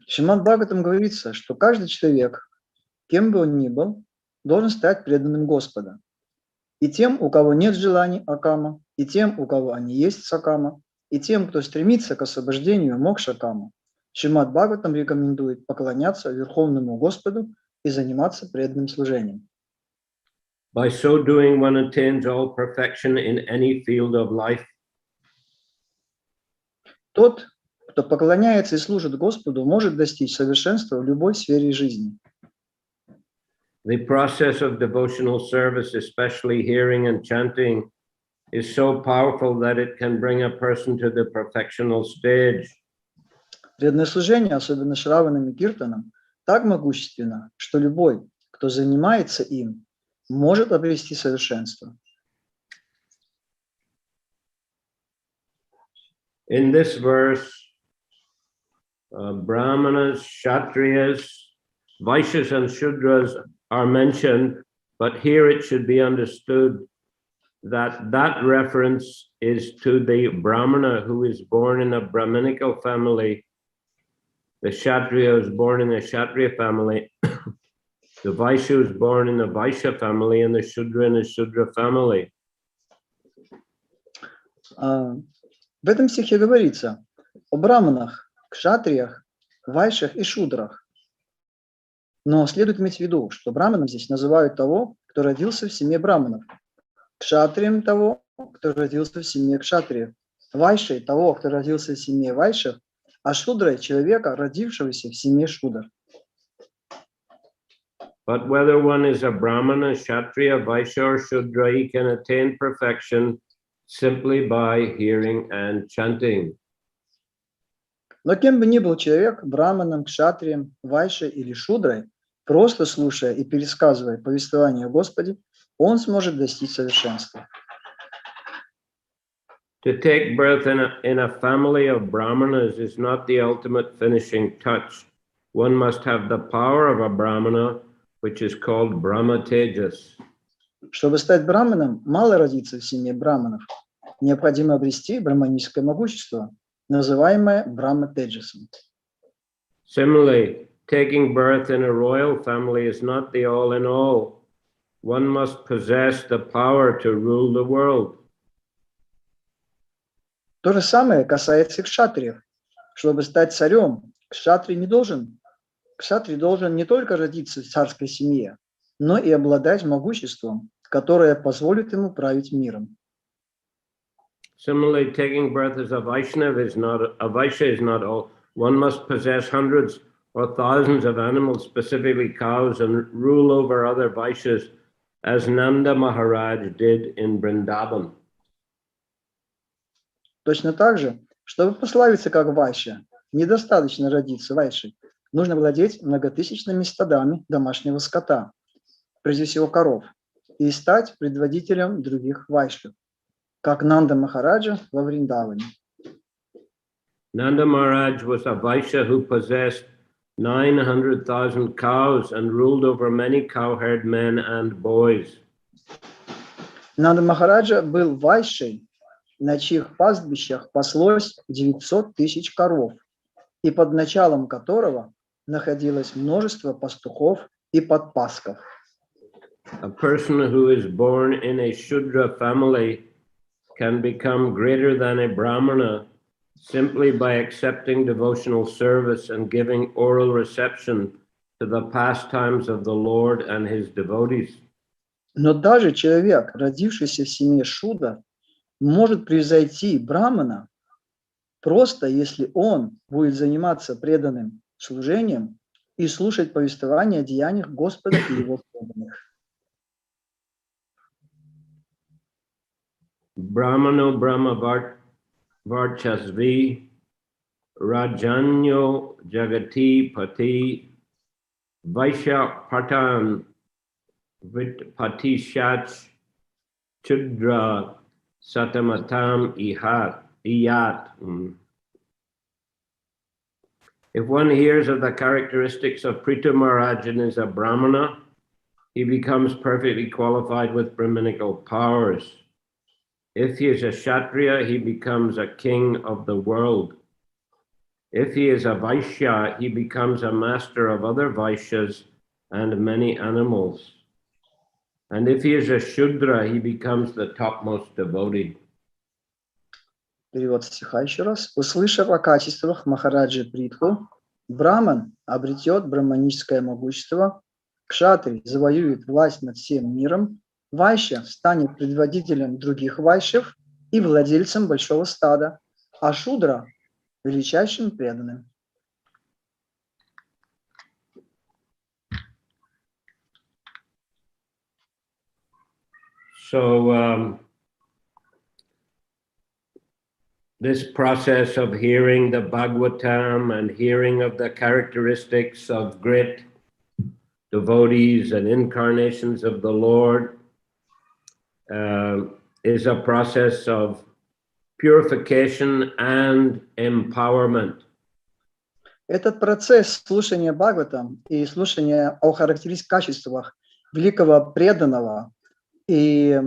В Шримад Бхагаватам говорится, что каждый человек, кем бы он ни был, должен стать преданным Господа. И тем, у кого нет желаний акама, и тем, у кого они есть сакама, и тем, кто стремится к освобождению мокша-кама. Шримад Бхагаватам рекомендует поклоняться Верховному Господу и заниматься преданным служением. By so doing, one attains all perfection in any field of life. Тот, кто поклоняется и служит Господу, может достичь совершенства в любой сфере жизни. The process of devotional service, especially hearing and chanting, is so powerful that it can bring a person to the perfectional stage. Преданное служение, особенно шраванам и киртанам, так могущественно, что любой, кто занимается им, может обрести совершенство. In this verse, Brahmanas, Kshatriyas, Vaishyas, and Shudras are mentioned, but here it should be understood that that reference is to the Brahmana who is born in a Brahminical family, the Kshatriya is born in a Kshatriya family, the Vaishya is born in a Vaishya family, and the Shudra in a Shudra family. В этом стихе говорится о браманах, кшатриях, вайшах и шудрах. Но следует иметь в виду, что браманом здесь называют того, кто родился в семье браманов, кшатрием того, кто родился в семье кшатриев, вайшей того, кто родился в семье вайшев, а шудрой человека, родившегося в семье шудр. But whether one is a Brahmana, Kshatriya, Vaishya, or Shudra, he can attain perfection simply by hearing and chanting. Но кем бы ни был человек, браманом, кшатрием, вайшей или шудрой, просто слушая и пересказывая повествование о Господе, он сможет достичь совершенства. To take birth in a family of Brahmanas is not the ultimate finishing touch. One must have the power of a Brahmana, which is called Brahma Tejas. Чтобы стать браманом, мало родиться в семье браманов. Необходимо обрести браманическое могущество, называемое Брахма-теджасом. Similarly, taking birth in a royal family is not the all-in-all. One must possess the power to rule the world. То же самое касается и кшатриев. Чтобы стать царем, кшатрий должен не только родиться в царской семье, но и обладать могуществом, которое позволит ему править миром. Similarly, taking birth as a Vaishnav is not all. One must possess hundreds or thousands of animals, specifically cows, and rule over other Vaishyas, as Nanda Maharaj did in Vrindavan. Точно так же, чтобы прославиться как вайшя, недостаточно родиться вайшей. Нужно владеть многотысячными стадами домашнего скота, прежде всего коров, и стать предводителем других вайшев, как Нанда Махараджа во Вриндаване. Nanda Maharaj was a Vaishya who possessed 900,000 cows and ruled over many cowherd men and boys. Нанда Махараджа был вайшей, на чьих пастбищах паслось 900 тысяч коров, и под началом которого находилось множество пастухов и подпасков. A person who is born in a Shudra family can become greater than a Brahmana simply by accepting devotional service and giving oral reception to the pastimes of the Lord and his devotees. Но даже человек, родившийся в семье Шуда, может превзойти брамана, просто если он будет заниматься преданным служением и слушать повествование о деяниях Господа и его преданных. Brahmano Brahma Varchasvi Rajanyo Jagati Pati Vaishya Patan Pati Shach Chudra Satamatam Iyat. If one hears of the characteristics of Prithu Maharaj and is a Brahmana, he becomes perfectly qualified with Brahminical powers. If he is a Kshatriya, he becomes a king of the world. If he is a Vaishya, he becomes a master of other Vaishyas and many animals. And if he is a Shudra, he becomes the topmost devotee. Перевод стиха еще раз. Услышав о качествах Махараджи Притху, Браман обретет брахманическое могущество, Кшатри завоюет власть над всем миром, Вайшя станет предводителем других вайшев и владельцем большого стада, а Шудра – величайшим преданным. So, this process of hearing the Bhagavatam and hearing of the characteristics of great devotees and incarnations of the Lord is a process of purification and empowerment. Этот процесс слушания Бхагаватам и слушания о характеристических качествах великого преданного, и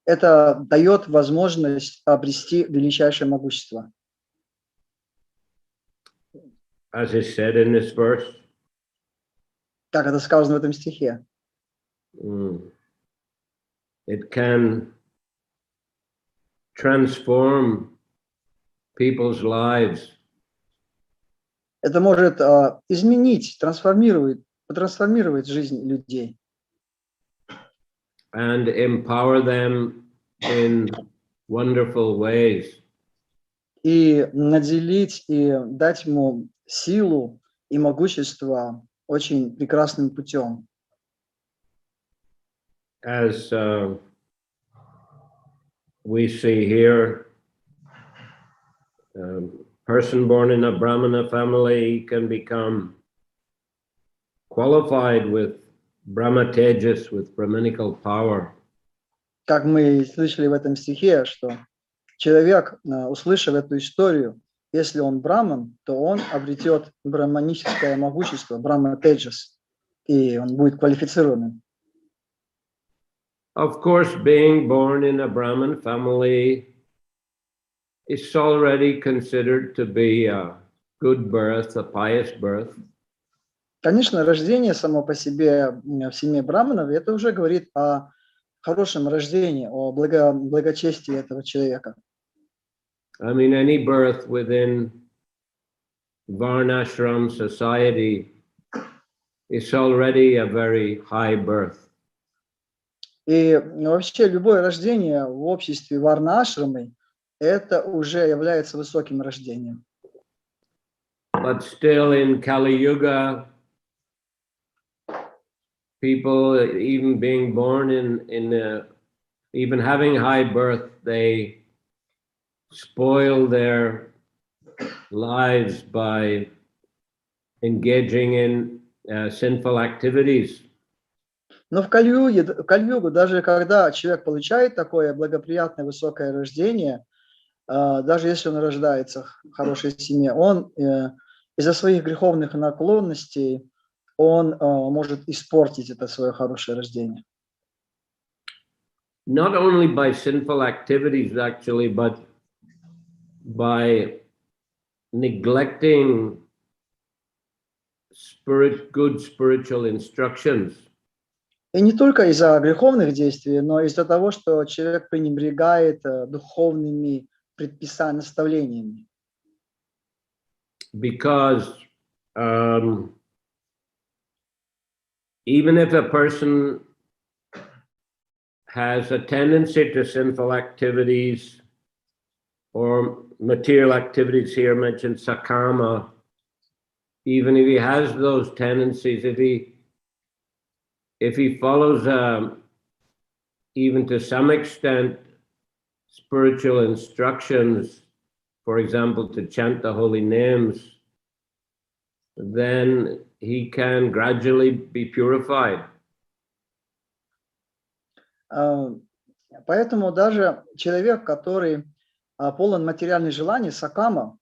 это дает возможность обрести величайшее могущество. As is said in this verse, Как это сказано в этом стихе. It can transform people's lives. Это может изменить, трансформировать жизнь людей. And empower them in wonderful ways. И наделить, и дать ему силу и могущество очень прекрасным путем. As we see here, a person born in a Brahmana family can become qualified with Brahma Tejas, with Brahmanical power. Как мы слышали в этом стихе, что человек, услышав эту историю, если он браман, то он обретет брахманическое могущество, Брахма Теджас, и он будет квалифицированным. Of course, being born in a Brahmin family is already considered to be a good birth, a pious birth. Конечно, рождение само по себе в семье браманов, это уже говорит о хорошем рождении, о благочестии этого человека. I mean, any birth within Varnashram society is already a very high birth. И вообще любое рождение в обществе варна-ашрамы это уже является высоким рождением. But still in Kali Yuga, people, even being born even having high birth, they spoil their lives by engaging in sinful activities. Но в Кали-югу, даже когда человек получает такое благоприятное высокое рождение, даже если он рождается в хорошей семье, он из-за своих греховных наклонностей он может испортить это свое хорошее рождение. Not only by sinful activities, actually, but by neglecting good spiritual instructions. И не только из-за греховных действий, но из-за того, что человек пренебрегает духовными предписаниями, наставлениями. Because even if a person has a tendency to sinful activities or material activities, here mentioned sakama, even if he has those tendencies, if he follows even to some extent spiritual instructions, for example, to chant the holy names, then he can gradually be purified. Поэтому даже человек, который полон материальных желаний, сакама,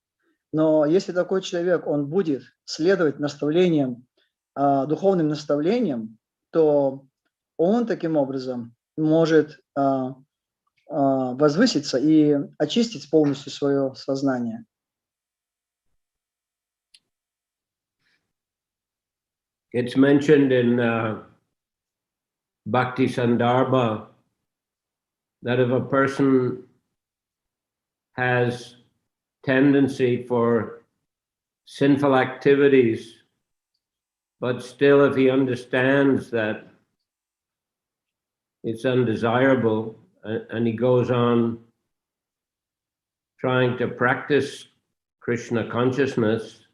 но если такой человек, он будет следовать наставлениям, духовным наставлениям, то он таким образом может возвыситься и очистить полностью свое сознание. It's mentioned in Bhakti Sandarbha that if a person has tendency for sinful activities, but still if he understands that it's undesirable and he goes on trying to practice Krishna consciousness,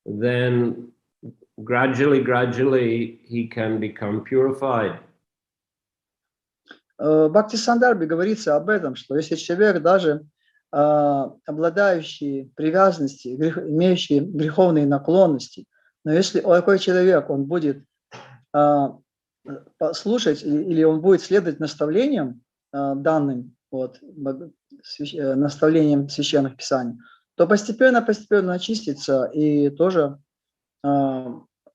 then gradually he can become purified. В Бхакти Сандарбе говорится об этом, что если человек даже обладающий привязанностью, имеющий греховные наклонности, но если такой человек, он будет слушать или он будет следовать наставлениям, данным наставлениям священных писаний, то постепенно очистится и тоже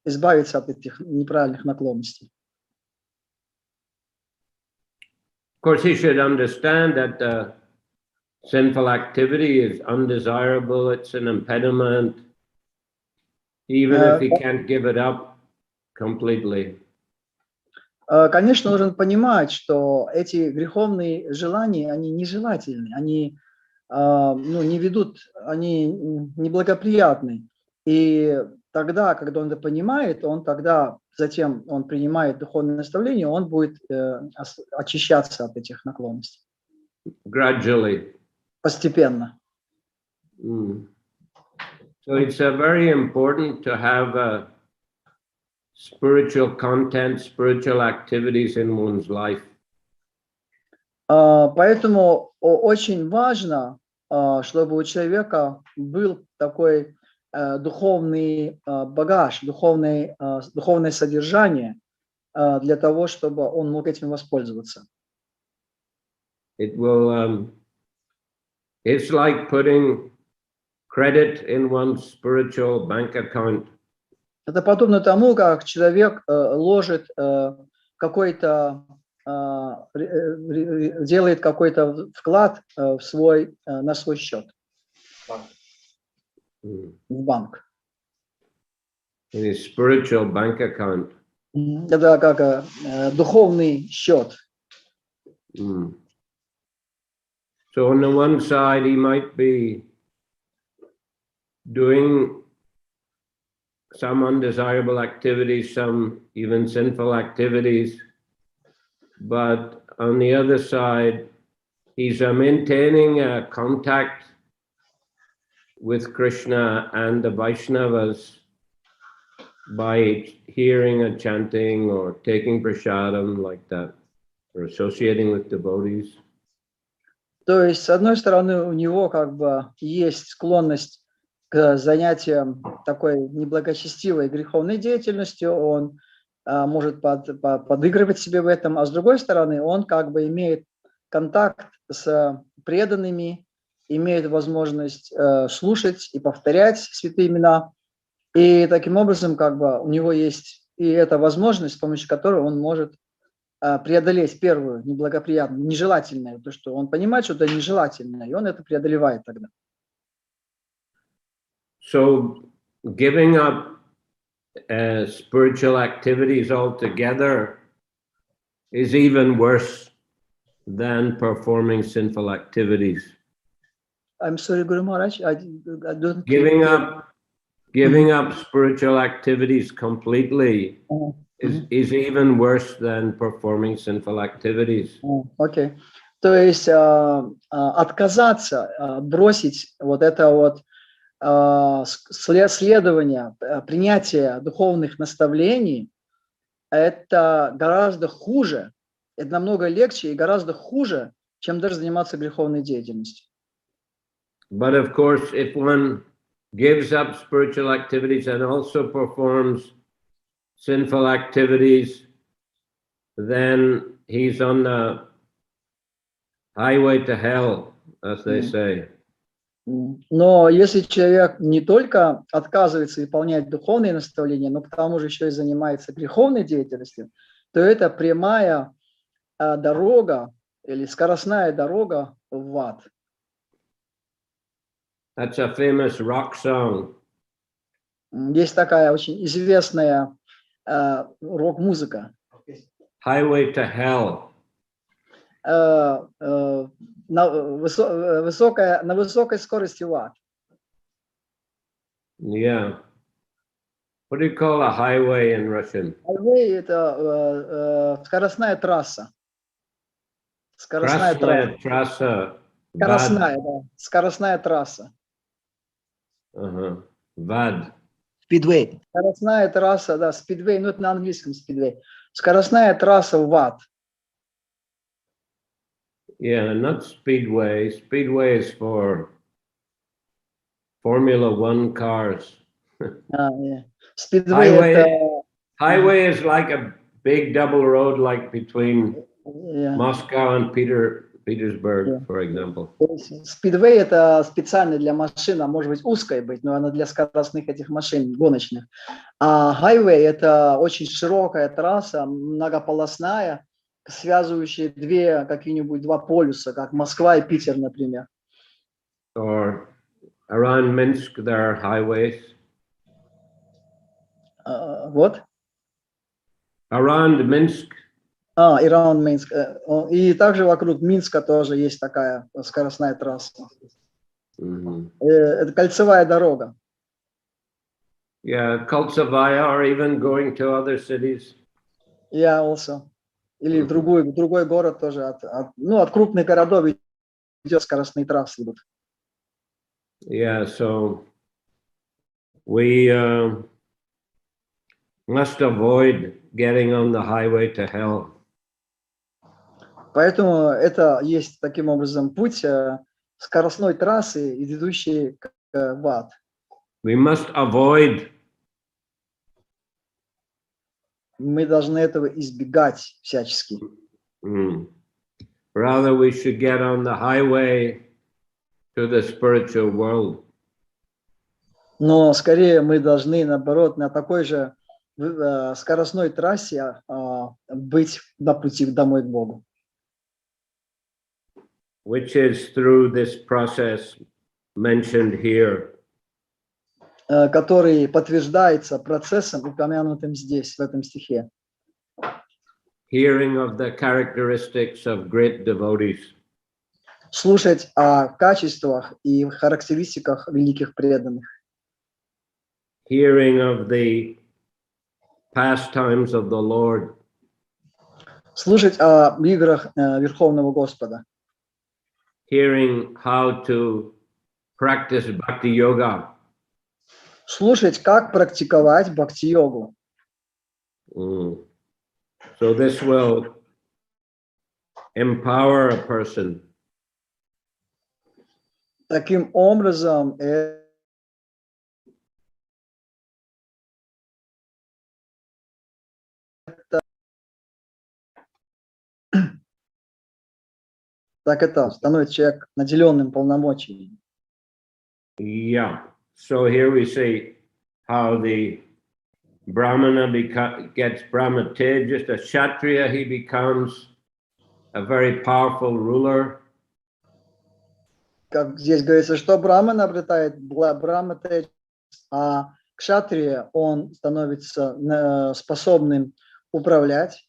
избавиться от этих неправильных наклонностей. Of course, he should understand that sinful activity is undesirable, it's an impediment, even if he can't give it up completely. Конечно, нужно понимать, что эти греховные желания, они нежелательны, они не ведут, они неблагоприятны. И тогда, когда он это понимает, затем он принимает духовное наставление, он будет очищаться от этих наклонностей. Gradually. Постепенно. So it's very important to have spiritual content, spiritual activities in one's life. Поэтому очень важно, чтобы у человека был такой духовный багаж, духовное содержание для того, чтобы он мог этим воспользоваться. It will, it's like putting credit in one's spiritual bank account. Это подобно тому, как человек делает какой-то вклад на свой счет в банк. In his spiritual bank account. Это как духовный счет. So on the one side, he might be doing some undesirable activities, some even sinful activities, but on the other side, he's maintaining a contact with Krishna and the Vaishnavas by hearing a chanting or taking prasadam like that, or associating with devotees. То есть, с одной стороны, у него есть склонность к занятиям такой неблагочестивой греховной деятельностью, он может подыгрывать себе в этом, а с другой стороны, он имеет контакт с преданными, имеет возможность слушать и повторять святые имена, и таким образом у него есть и эта возможность, с помощью которой он может преодолеть первую неблагоприятную, нежелательную, то, что он понимает, что это нежелательное, и он это преодолевает тогда. So giving up spiritual activities altogether is even worse than performing sinful activities. I'm sorry, Guru Maharaj, I don't. Giving up spiritual activities completely is even worse than performing sinful activities. Okay. То есть отказаться, бросить это следование, принятие духовных наставлений, это гораздо хуже, это намного легче и гораздо хуже, чем даже заниматься греховной деятельностью. But of course, if one gives up spiritual activities and also performs sinful activities, then he's on the highway to hell, as they say. Но если человек не только отказывается выполнять духовные наставления, но к тому же еще и занимается греховной деятельностью, то это прямая дорога или скоростная дорога в ад. That's a famous rock song. Есть такая очень известная рок-музыка. Highway to Hell. На высокой скорости в ад. Yeah. What do you call a highway in Russian? Highway — это скоростная трасса. Скоростная Красная трасса. трасса. Скоростная, да. Скоростная трасса. Vad. Speedway. Скоростная трасса, да, speedway, ну это на английском speedway. Скоростная трасса в ад. Yeah, not speedway. Speedway is for Formula One cars. Speedway это... Highway is like a big double road, like between Moscow and Petersburg, for example. Speedway это специально для машин, а может быть узкой быть, но она для скоростных этих машин, гоночных. А highway это очень широкая трасса, многополосная, связывающая какие-нибудь два полюса, как Москва и Питер, например. Or around Minsk there are highways. Вот. Around Minsk. Around Minsk. И также вокруг Минска тоже есть такая скоростная трасса. Это кольцевая дорога. Yeah, Koltsevaya, or even going to other cities. Yeah, also. Или в другой город тоже. От крупных городов идет скоростные трассы идут. Yeah, so we must avoid getting on the highway to hell. Поэтому это есть таким образом путь скоростной трассы, ведущей в ад. We must avoid. Мы должны этого избегать всячески. Rather, we should get on the highway to the spiritual world. Но скорее мы должны, наоборот, на такой же скоростной трассе быть на пути домой к Богу. Which is through this process mentioned here. Который подтверждается процессом, упомянутым здесь, в этом стихе. Hearing of the characteristics of great devotees. Слушать о качествах и характеристиках великих преданных. Hearing of the pastimes of the Lord. Слушать о играх Верховного Господа. Hearing how to practice bhakti yoga. Слушать, как практиковать бхакти-йогу. So this will empower a person. Таким образом, это становится человек наделенным полномочиями. Yeah. So here we see how the Brahmana gets Brahmate, just a Kshatriya, he becomes a very powerful ruler. Как здесь говорится, что Брахмана обретает Брахмате, а Кшатрия он становится способным управлять.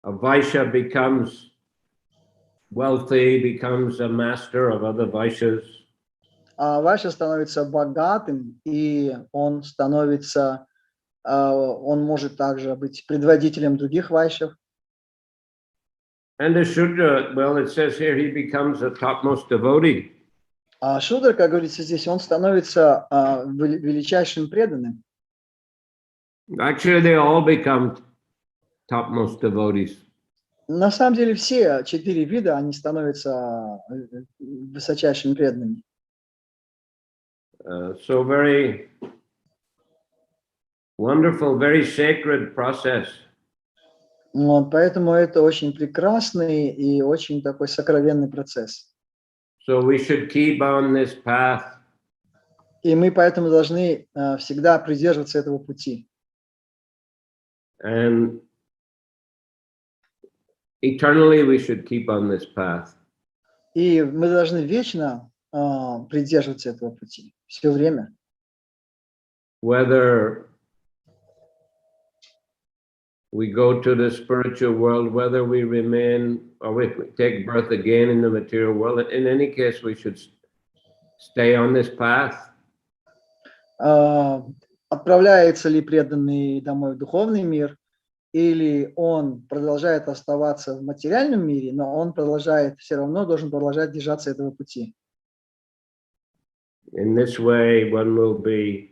A Vaishya becomes wealthy, becomes a master of other Vaishyas. А Вайшья становится богатым, и он может также быть предводителем других вайшев. And the Shudra, well, it says here he becomes a topmost devotee. А Шудра, как говорится здесь, он становится величайшим преданным. Actually, they all become topmost devotees. На самом деле все 4 вида, они становятся высочайшими преданными. So very wonderful, very sacred process. Вот, поэтому это очень прекрасный и очень такой сокровенный процесс. So we should keep on this path. И мы поэтому должны всегда придерживаться этого пути. And eternally we should keep on this path. И мы должны вечно придерживаться этого пути все время. whether we go to the spiritual world, whether we remain or we take birth again in the material world. In any case, we should stay on this path. Отправляется ли преданный домой в духовный мир, или он продолжает оставаться в материальном мире, но он продолжает, все равно должен продолжать держаться этого пути. In this way, one will be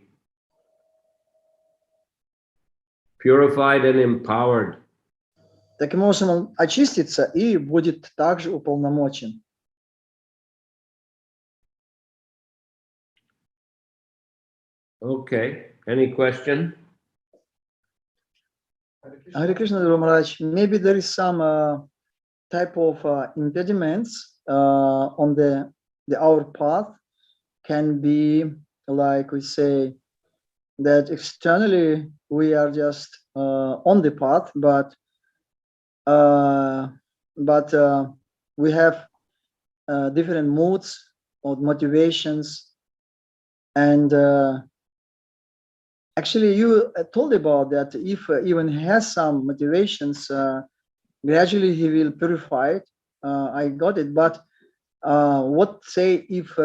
purified and empowered. Таким образом, он очистится и будет также уполномочен. Okay. Any question? Харе Кришна, Maharaj, maybe there is some type of impediments on our path. Can be like we say that externally we are just on the path, but we have different moods or motivations, and actually you told about that if even has some motivations, gradually he will purify it. I got it, but what say if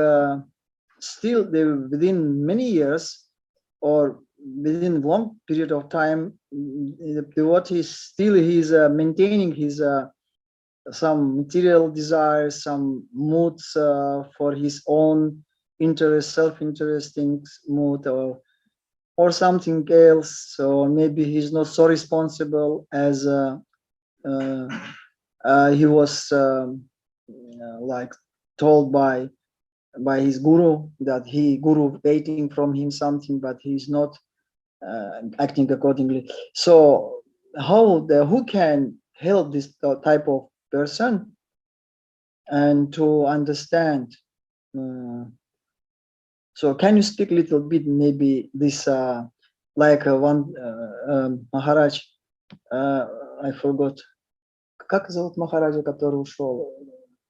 still within many years or within a long period of time, the devotee he's maintaining his some material desires, some moods for his own interest, self-interesting mood, or something else. So maybe he's not so responsible as he was like told by his guru, that guru waiting from him something, but he's not acting accordingly. So who can help this type of person and to understand? So can you speak a little bit, maybe this like one Maharaj, I forgot, как зовут Махараджа, который ушел,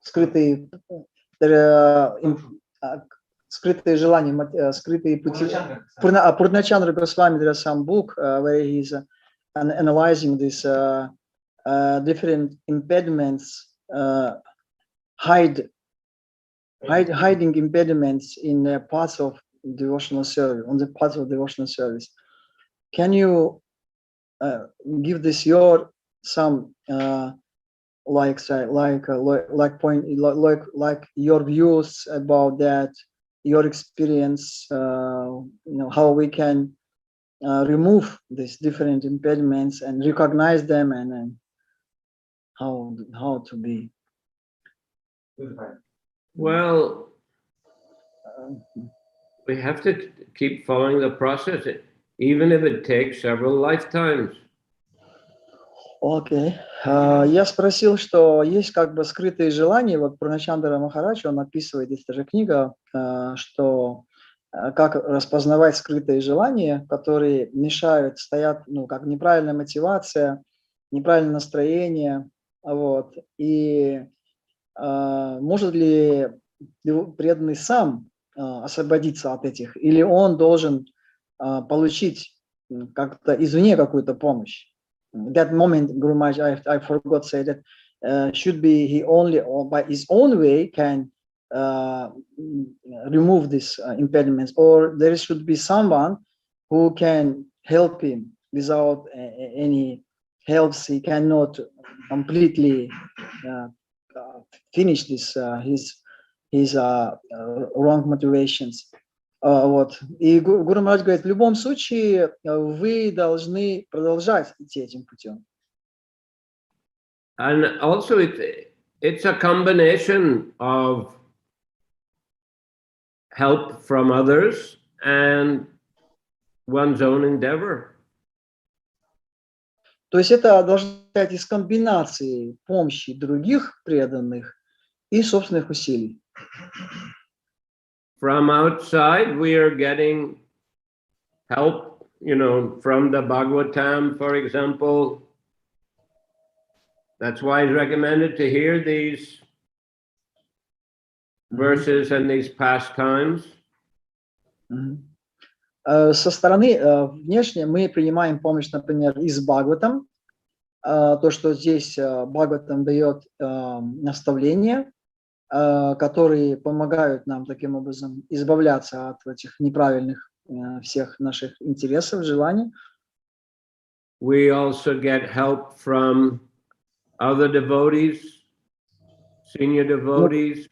скрытые желания, скрытые пути. Пурначандра Госвами, there is some book where he's analyzing this different impediments, hiding impediments in parts of devotional service, on the path of devotional service. Can you give this your some like your views about that, your experience, how we can remove these different impediments and recognize them, and how to be. Well, we have to keep following the process, even if it takes several lifetimes. Окей. Я спросил, что есть как бы скрытые желания. Вот Пурначандра Махарадж, он описывает, есть даже книга, что как распознавать скрытые желания, которые мешают, стоят, как неправильная мотивация, неправильное настроение. Вот. И может ли преданный сам освободиться от этих, или он должен получить как-то извне какую-то помощь? That moment, Guru Maharaj, I forgot to say that should be he only by his own way can remove these impediments, or there should be someone who can help him. Without any helps, he cannot completely finish this his wrong motivations. Вот. И Гуру Махарадж говорит, в любом случае вы должны продолжать идти этим путем. And also it's a combination of help from others and one's own endeavor. То есть это должно быть из комбинации помощи других преданных и собственных усилий. From outside, we are getting help, from the Bhagavatam, for example. That's why it's recommended to hear these verses and these pastimes. Со стороны внешне мы принимаем помощь, например, из Бхагаватам, то, что здесь Бхагаватам дает наставления, которые помогают нам таким образом избавляться от этих неправильных всех наших интересов, желаний. We also get help from other devotees, senior devotees.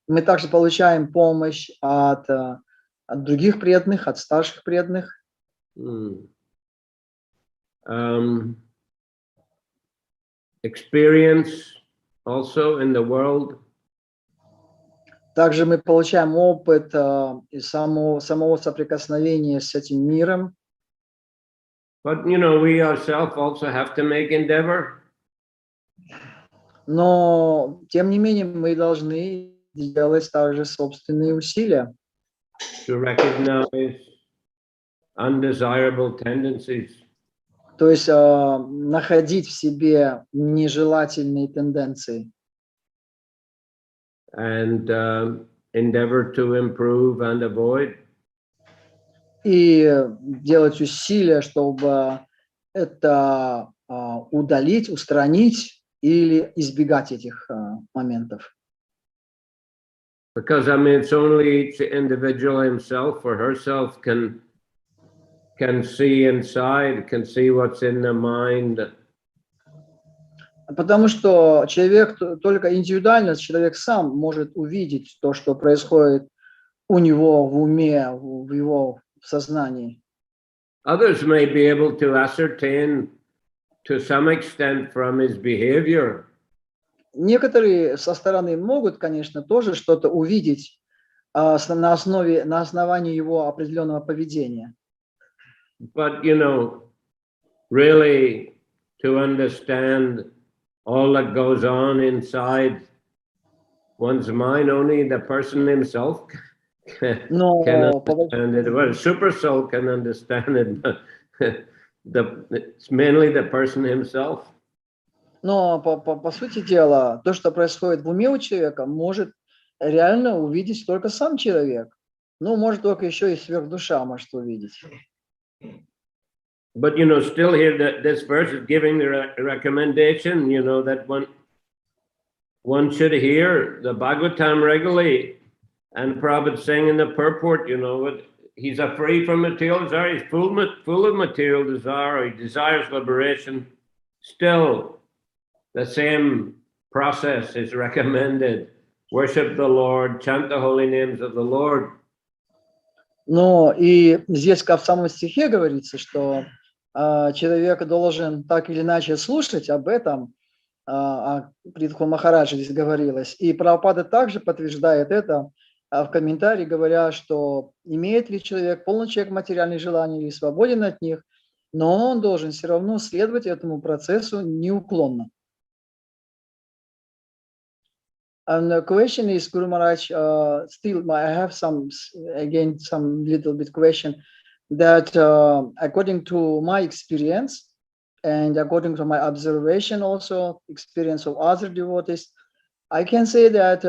Мы также получаем помощь от других преданных, от старших преданных. Experience also in the world. Также мы получаем опыт из самого соприкосновения с этим миром. But you know, we ourselves also have to make endeavor. Но тем не менее мы должны делать также собственные усилия. To recognize undesirable tendencies. То есть находить в себе нежелательные тенденции. And endeavor to improve and avoid. И делать усилия, чтобы это удалить, устранить или избегать этих моментов. Because I mean, it's only each individual himself or herself can see inside, can see what's in the mind. Потому что человек только индивидуально, человек сам может увидеть то, что происходит у него в уме, в его сознании. Others may be able to ascertain to some extent from his behavior. Некоторые со стороны могут, конечно, тоже что-то увидеть на основании его определенного поведения. But you know, really, to understand all that goes on inside one's mind, only the person himself can understand it. Well, super soul can understand it, but it's mainly the person himself. Но по сути дела, то, что происходит в уме у человека, может реально увидеть только сам человек. Ну, может только еще и сверхдуша может увидеть. But you know, still here, this verse is giving the recommendation, you know, that one should hear the Bhagavatam regularly, and Prabhupada saying in the purport, you know, he's free from material desire, he's full of material desire, he desires liberation. Still, the same process is recommended. Worship the Lord, chant the holy names of the Lord. Но и здесь в самом стихе говорится, что человек должен так или иначе слушать об этом, Прабху Махараджа здесь говорилось. И Прабхупада также подтверждает это в комментарии, говоря, что имеет ли человек, полный человек материальных желаний или свободен от них, но он должен все равно следовать этому процессу неуклонно. And the question is, Guru Maharaj, still I have some little bit question that according to my experience and according to my observation also, experience of other devotees, I can say that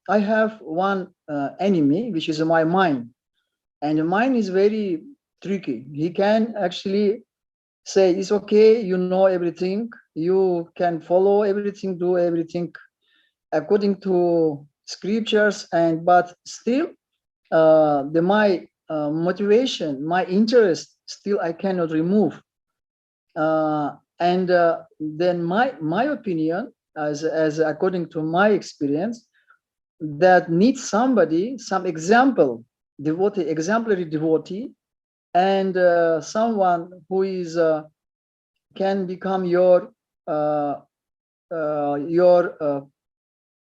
I have one enemy, which is my mind. And the mind is very tricky. He can actually say, it's okay, you know everything, you can follow everything, do everything according to scriptures, but still my motivation, my interest, still I cannot remove. Then my opinion, as according to my experience, that needs somebody, some example, devotee, exemplary devotee, and someone who is can become your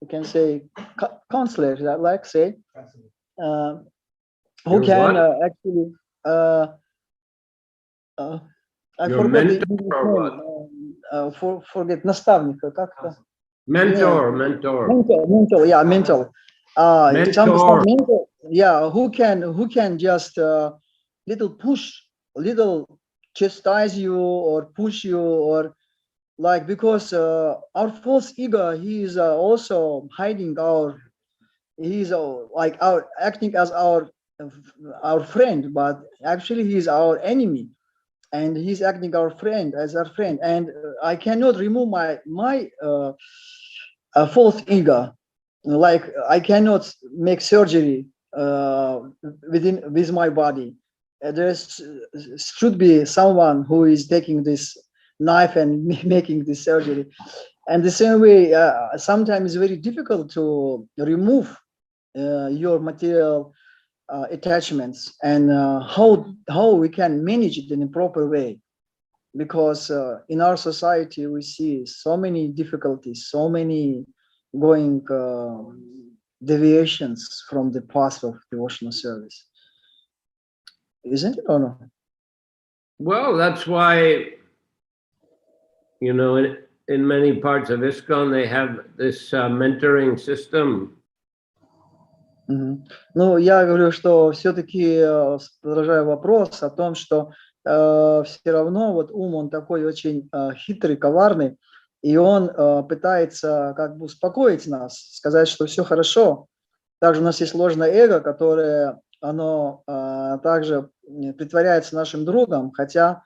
you can say counselor, like say, who can actually I forgot the forget наставника, как-то. Mentor. Yeah, mentor. Mentor. Yeah, who can just little push, little chastise you or push you, or like, because our false ego, he is also hiding our, he is like our acting as our our friend, but actually he is our enemy, and he's acting our friend as our friend. And I cannot remove my false ego. Like I cannot make surgery with my body. There should be someone who is taking this knife and making this surgery. And the same way, sometimes it's very difficult to remove your material attachments, and how we can manage it in a proper way, because in our society we see so many difficulties, so many going deviations from the path of devotional service, isn't it or no? Well, that's why, you know, in many parts of ISKCON they have this mentoring system. Ну, я говорю, что все-таки продолжаю вопрос о том, что все равно вот ум, он такой очень хитрый, коварный, и он пытается как бы успокоить нас, сказать, что все хорошо. Также у нас есть ложное эго, которое, оно также притворяется нашим другом, хотя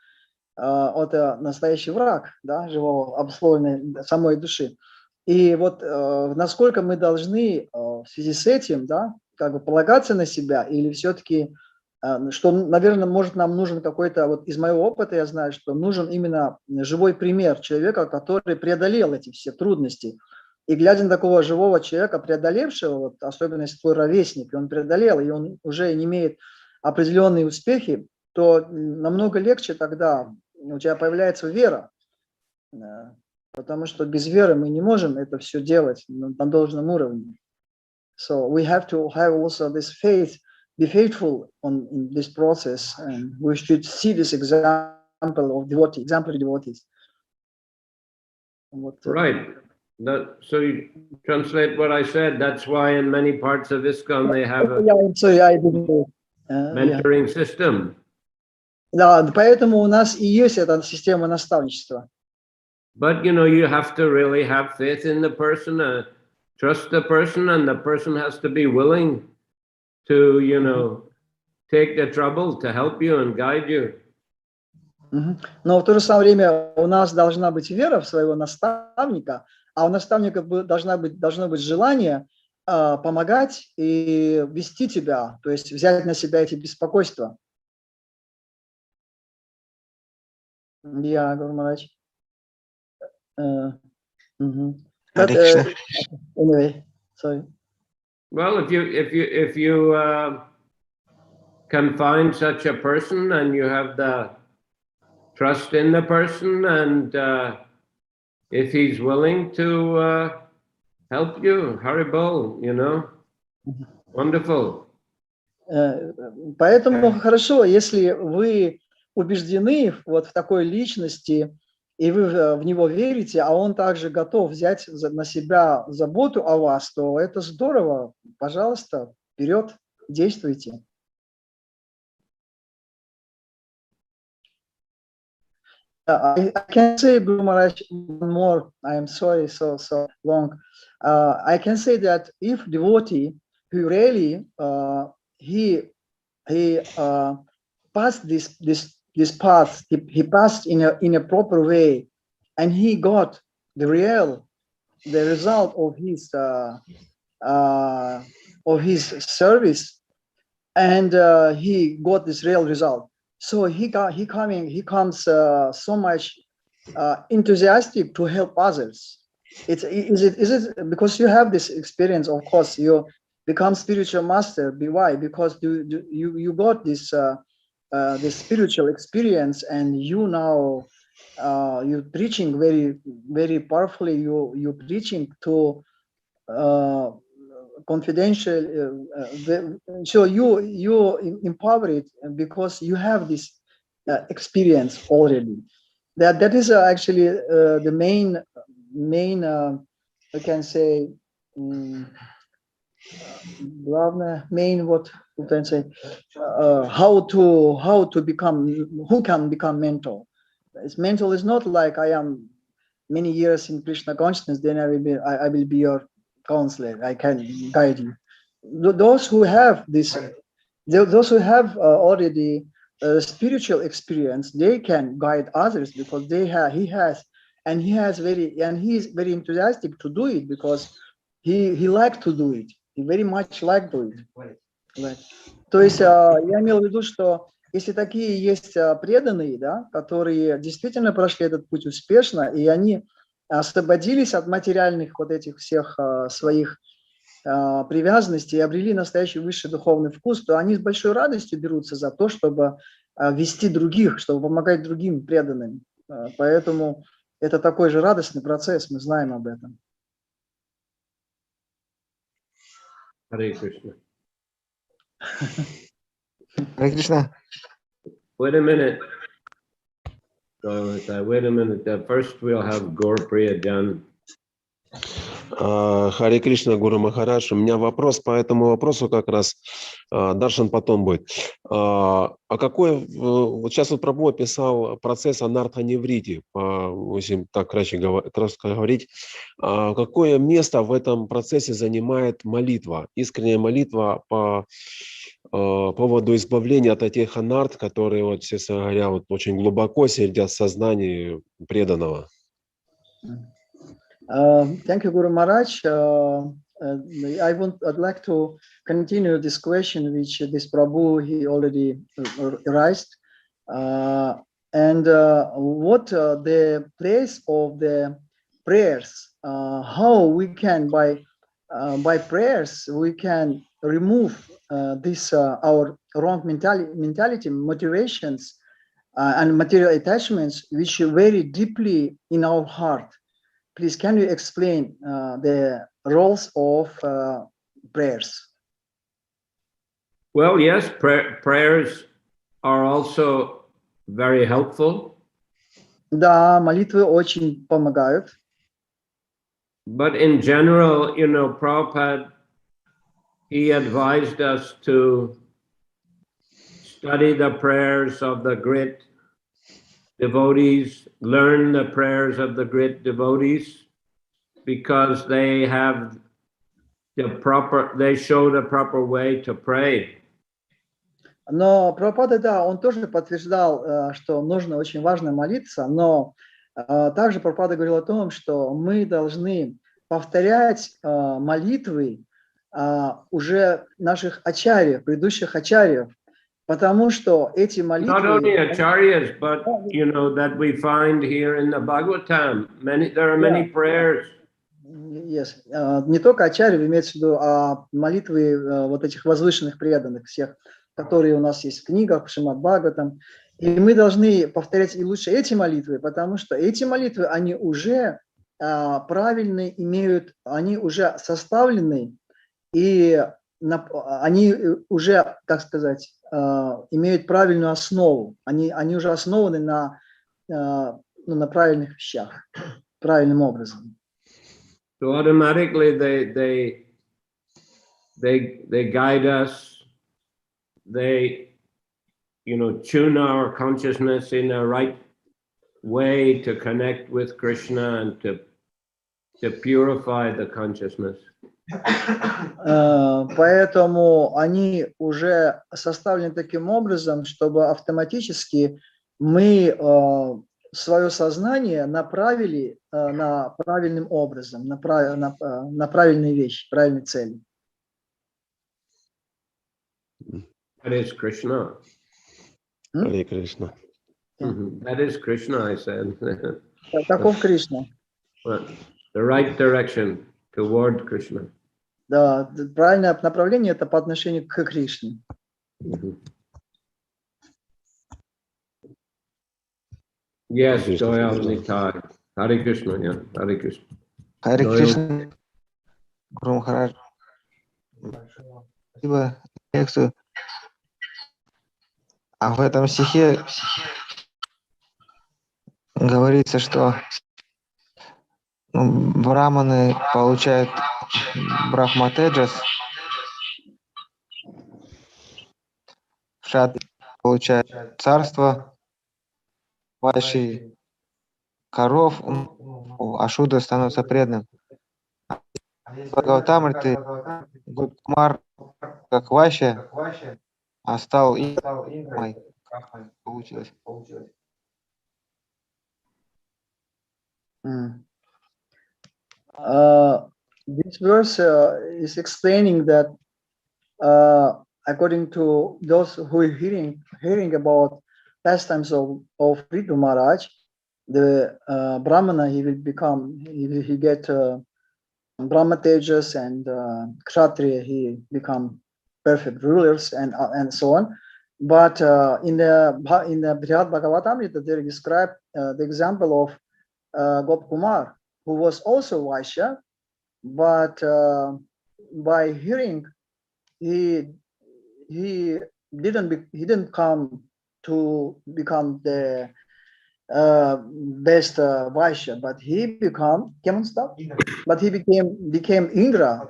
это настоящий враг, да, живого, обусловленной самой души. И вот насколько мы должны в связи с этим, да, как бы полагаться на себя, или все-таки, что, наверное, может, нам нужен какой-то, вот из моего опыта я знаю, что нужен именно живой пример человека, который преодолел эти все трудности. И глядя на такого живого человека, преодолевшего, вот, особенно если твой ровесник, и он преодолел, и он уже имеет определенные успехи, то намного легче тогда у тебя появляется вера. Потому что без веры мы не можем это все делать на должном уровне. So we have to have also this faith, be faithful in this process, and we should see this example of devotee, exemplary devotees. Right. So you translate what I said. That's why in many parts of ISKCON they have a mentoring system. Да, поэтому у нас и есть эта система наставничества. But you know, you have to really have faith in the person, trust the person, and the person has to be willing to, you know, take the trouble to help you and guide you. Но в то же самое время у нас должна быть вера в своего наставника, а у наставника должно быть желание помогать и вести тебя, то есть взять на себя эти беспокойства. Я говорю, Марач. But anyway, sorry. Well, if you can find such a person and you have the trust in the person, and if he's willing to help you, Haribol, you know, wonderful. Поэтому хорошо, если вы убеждены вот в такой личности, и вы в него верите, а он также готов взять на себя заботу о вас, то это здорово. Пожалуйста, вперед, действуйте. I can say, Guru Maharaj, more. I am sorry, so long. I can say that if devotee who really he passed this path, he passed in a proper way, and he got the result of his service, and he got this real result. So he comes so much enthusiastic to help others. Is it because you have this experience? Of course, you become spiritual master. Why? Because you got this spiritual experience, and you now you're preaching very, very powerfully. You're preaching to confidential. So you empower it because you have this experience already. That is actually the main I can say main what you can say how to become, who can become mentor. Mentor is not like I am many years in Krishna consciousness, then I will be your counselor, I can guide you. Those who have this those who have already spiritual experience, they can guide others because he is very enthusiastic to do it because he likes to do it. He very much like to it. Right. То есть я имел в виду, что если такие есть преданные, да, которые действительно прошли этот путь успешно, и они освободились от материальных вот этих всех своих привязанностей и обрели настоящий высший духовный вкус, то они с большой радостью берутся за то, чтобы вести других, чтобы помогать другим преданным. Поэтому это такой же радостный процесс, мы знаем об этом. Харе Кришна. Харе Кришна. Wait a minute. So, wait a minute. First we'll have Gaur-Priya Jan. Харе Кришна, Гуру Махарадж. У меня вопрос по этому вопросу как раз. Даршан потом будет. Вот сейчас вот Прабху описал процесс анартха-неврити, если так короче говорить. Какое место в этом процессе занимает молитва? Искренняя молитва по поводу избавления от этих анарт, которые, вот, честно говоря, вот, очень глубоко сидят в сознании преданного. Thank you, Guru Maharaj. I'd like to continue this question which this Prabhu he already raised. And what the place of the prayers, how we can by prayers we can remove this our wrong mentality, motivations, and material attachments which are very deeply in our heart. Please, can you explain the roles of prayers? Well, yes, prayers are also very helpful. Да, молитвы очень помогают. But in general, you know, Prabhupada, he advised us to study the prayers of the great devotees, learn the prayers of the great devotees, because they have they show the proper way to pray. Но Прабхупада, да, он тоже подтверждал, что нужно очень важно молиться, но также Прабхупада говорил о том, что мы должны повторять молитвы уже наших ачарьев, предыдущих ачарьев, потому что эти молитвы... Not only acharyas, but you know that we find here in the Bhagavatam, there are many prayers. Yes. Не только ачарьев, имеется в виду, а молитвы вот этих возвышенных преданных всех, которые у нас есть в книгах, в Шримад Бхагаватам. И мы должны повторять и лучше эти молитвы, потому что эти молитвы, они уже правильные имеют, они уже составлены, и они уже, так сказать, имеют правильную основу. Они уже основаны на правильных вещах, правильным образом. So automatically they guide us. They, you know, tune our consciousness in the right way to connect with Krishna and to purify the consciousness. Поэтому они уже составлены таким образом, чтобы автоматически мы свое сознание направили на правильным образом, на правильные вещи, правильные цели. That is Krishna. Харе Кришна. That is Krishna, I said. Таков Кришна. The right direction toward Krishna. Да, правильное направление это по отношению к Кришне. Yes, Joyal Nitai. Hare Krishna, yeah. Hare Krishna. Харе Кришна. Гуру Махарадж. Спасибо за лекцию. А в этом стихе говорится, что браманы получают брахматеджас, кшатрии получают царство, вайши коров, а шудра становится преданным. Бхагаватамриты, Гудкумар, как вайши, а стал Ингрой. Получилось. This verse is explaining that according to those who are hearing about pastimes of Prithu Maharaj, the Brahmana, he will become, he get Brahma Tejas, and Kshatriya, he become perfect rulers and so on. But in the Brihad Bhagavatamrita, they describe the example of Gop Kumar, who was also Vaishya, but by hearing, he didn't come to become the best Vaishya, but he became Indra,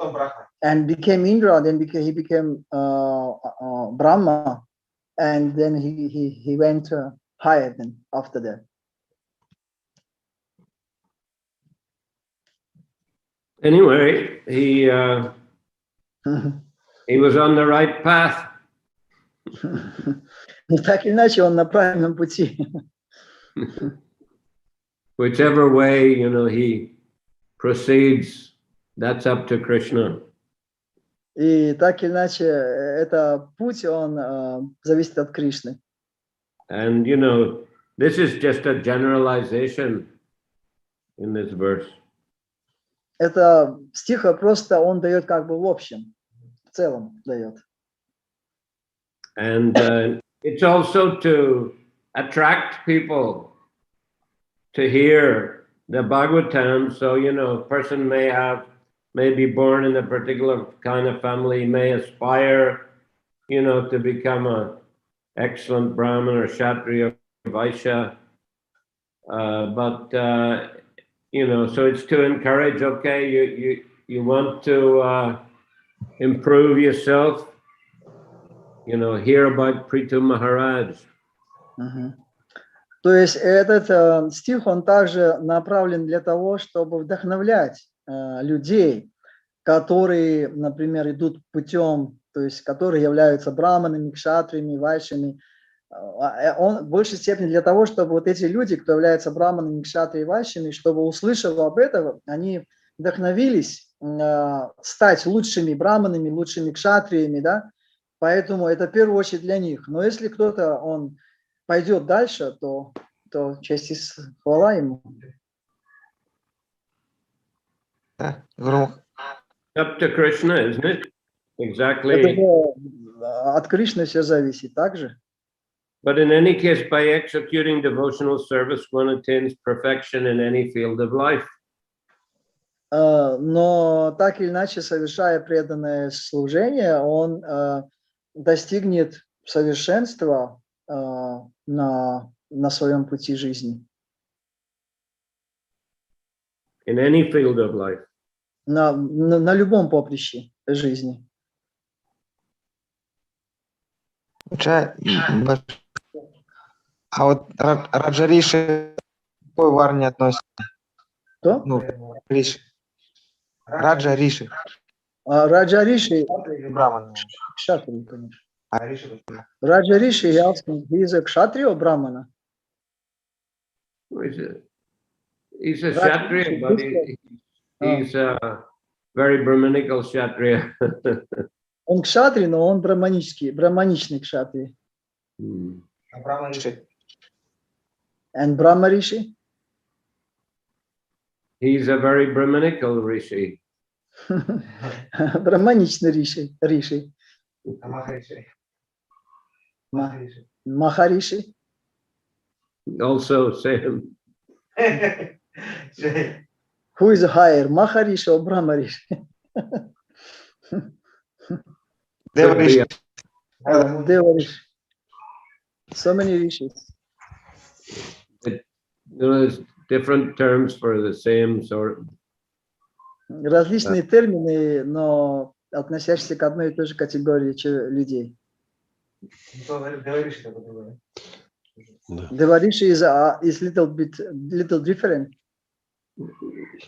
and became Indra. Then he became Brahma, and then he went higher than after that. Anyway, he was on the right path. Так или иначе, он на правильном пути. Whichever way, he proceeds, that's up to Krishna. И так или иначе, это путь, он зависит от Кришны. And this is just a generalization in this verse. Это стих просто он дает как бы в общем, в целом дает. And it's also to attract people to hear the Bhagavatam. So, a person may be born in a particular kind of family, may aspire, to become an excellent Brahmin or Kshatriya or Vaishya. But so it's to encourage, okay, you want to improve yourself, hear about Prithu Maharaj. То есть этот стих, он также направлен для того, чтобы вдохновлять людей, которые, например, идут путем, то есть которые являются браманами, кшатриями, вайшами. Он в большей степени для того, чтобы вот эти люди, кто являются браманами, кшатриями, вайшами, чтобы, услышав об этом, они вдохновились стать лучшими браманами, лучшими кшатриями, да? Поэтому это в первую очередь для них. Но если кто-то, он пойдет дальше, то честь и хвала ему. Up to Krishna, isn't it? Exactly. Это же от Кришны все зависит также. But in any case, by executing devotional service, one attains perfection in any field of life. Но так или иначе, совершая преданное служение, он достигнет совершенства на своем пути жизни. In any field of life. На любом поприще жизни. А вот Раджариши к какой варне относится? Кто? Риши. Раджа Риши. Раджа Риши. Браман. Кшатрия, конечно. Раджа Риши, я из Кшатрия or Brahmana? He's a Kshatriya, but he's a very Brahmanical Kshatriya. Он Кшатрий, но он браманичный Кшатрий. Брахма Риши. And Brahma Rishi? He's a very Brahmanical Rishi. Brahmanichный Rishi. Maharishi. Also same. Who is higher, Maharishi or Brahma Rishi? Devarishi. Devarishi. So many rishis. There's different terms for the same sort. Различные термины, но относящиеся к одной и той же категории людей. Devarishi is little different.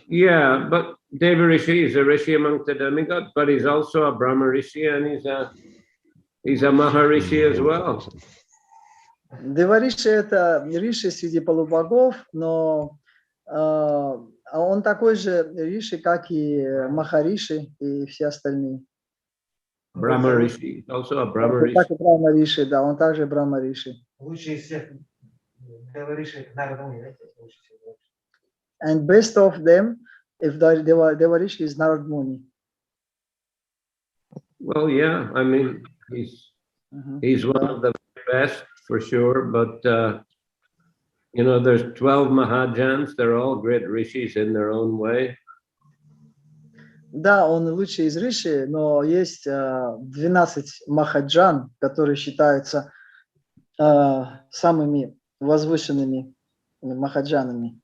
Yeah, but Devarishi is a rishi among the demigods, but he's also a Brahma rishi, and He's a Maharishi as well. Девариши – это риши среди полубогов, но он такой же риши, как и Махариши и все остальные. Brahma Rishi, also a Brahma Rishi. Так и Брахма Риши, да, он также Брахма Риши. Лучший из всех Девариши Нарадмуни. And best of them, if the Devarishi is Narad Muni. Well, yeah, I mean, he's one of the best for sure, but you know, there's 12 Mahajans, they're all great rishis in their own way. Да, он лучший из риши, но есть 12 махаджан, которые считаются самыми возвышенными махаджанами.